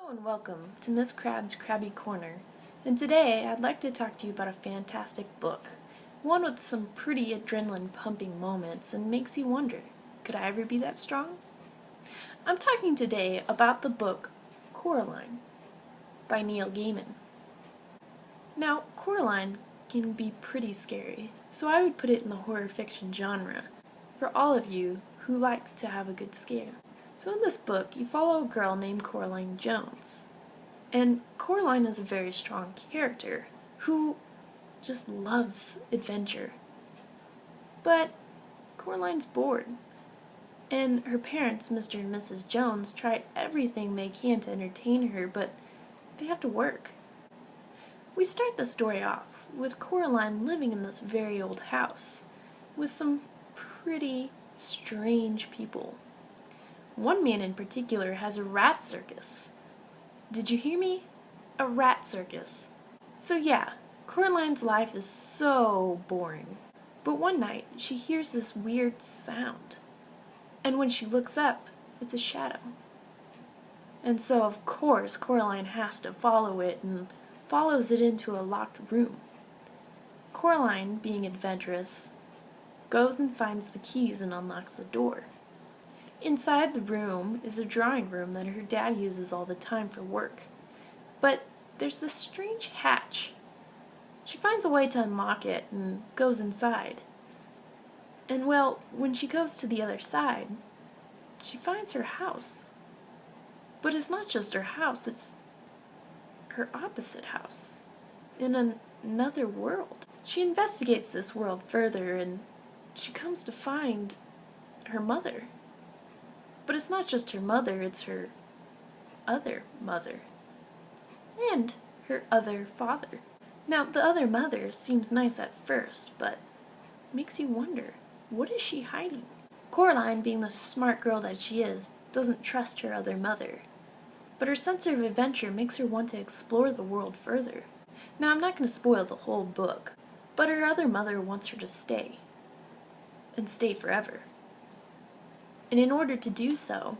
And welcome to Miss Crab's Krabby Corner, and today I'd like to talk to you about a fantastic book, one with some pretty adrenaline-pumping moments and makes you wonder, could I ever be that strong? I'm talking today about the book Coraline by Neil Gaiman. Now, Coraline can be pretty scary, so I would put it in the horror fiction genre for all of you who like to have a good scare. So in this book, you follow a girl named Coraline Jones. And Coraline is a very strong character who just loves adventure. But Coraline's bored. And her parents, Mr. and Mrs. Jones, try everything they can to entertain her, but they have to work. We start the story off with Coraline living in this very old house with some pretty strange people. One man in particular has a rat circus. Did you hear me? A rat circus. So yeah, Coraline's life is so boring. But one night, she hears this weird sound. And when she looks up, it's a shadow. And so of course, Coraline has to follow it and follows it into a locked room. Coraline, being adventurous, goes and finds the keys and unlocks the door. Inside the room is a drawing room that her dad uses all the time for work. But there's this strange hatch. She finds a way to unlock it and goes inside. And well, when she goes to the other side, she finds her house. But it's not just her house, it's her opposite house, in another world. She investigates this world further and she comes to find her mother. But it's not just her mother, it's her other mother. And her other father. Now, the other mother seems nice at first, but makes you wonder, what is she hiding? Coraline, being the smart girl that she is, doesn't trust her other mother. But her sense of adventure makes her want to explore the world further. Now, I'm not going to spoil the whole book, but her other mother wants her to stay. And stay forever. And in order to do so,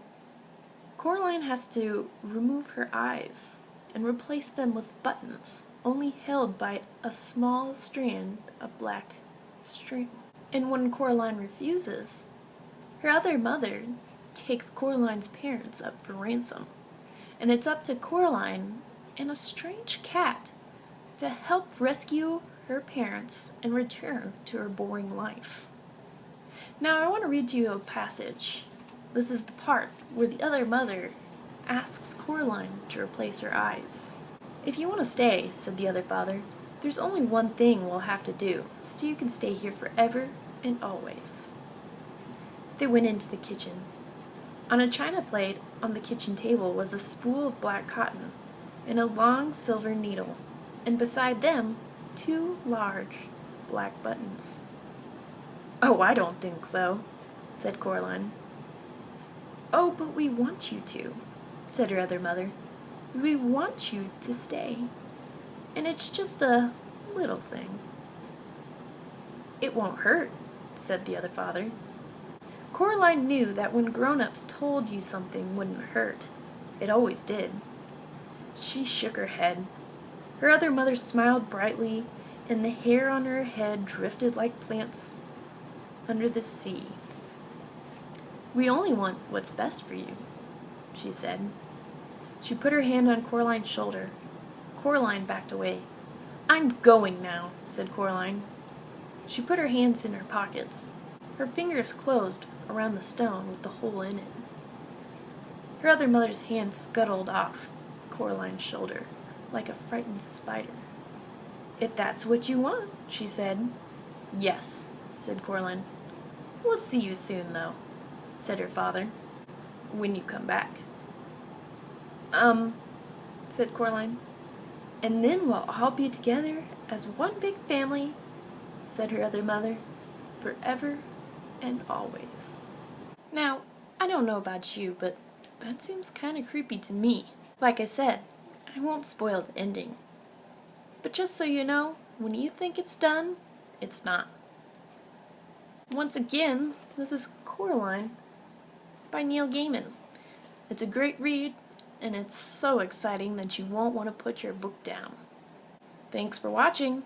Coraline has to remove her eyes and replace them with buttons, only held by a small strand of black string. And when Coraline refuses, her other mother takes Coraline's parents up for ransom. And it's up to Coraline and a strange cat to help rescue her parents and return to her boring life. Now, I want to read to you a passage. This is the part where the other mother asks Coraline to replace her eyes. "If you want to stay," said the other father, "there's only one thing we'll have to do, so you can stay here forever and always." They went into the kitchen. On a china plate on the kitchen table was a spool of black cotton and a long silver needle, and beside them, 2 large black buttons. "Oh, I don't think so," said Coraline. "Oh, but we want you to," said her other mother. "We want you to stay. And it's just a little thing." "It won't hurt," said the other father. Coraline knew that when grown-ups told you something wouldn't hurt, it always did. She shook her head. Her other mother smiled brightly, and the hair on her head drifted like plants under the sea. "We only want what's best for you," she said. She put her hand on Coraline's shoulder. Coraline backed away. "I'm going now," said Coraline. She put her hands in her pockets. Her fingers closed around the stone with the hole in it. Her other mother's hand scuttled off Coraline's shoulder like a frightened spider. "If that's what you want," she said. "Yes," said Coraline. "We'll see you soon, though," said her father. "When you come back." Said Coraline. "And then we'll all be together as one big family," said her other mother, "forever and always." Now, I don't know about you, but that seems kind of creepy to me. Like I said, I won't spoil the ending. But just so you know, when you think it's done, it's not. Once again, this is Coraline by Neil Gaiman. It's a great read, and it's so exciting that you won't want to put your book down. Thanks for watching!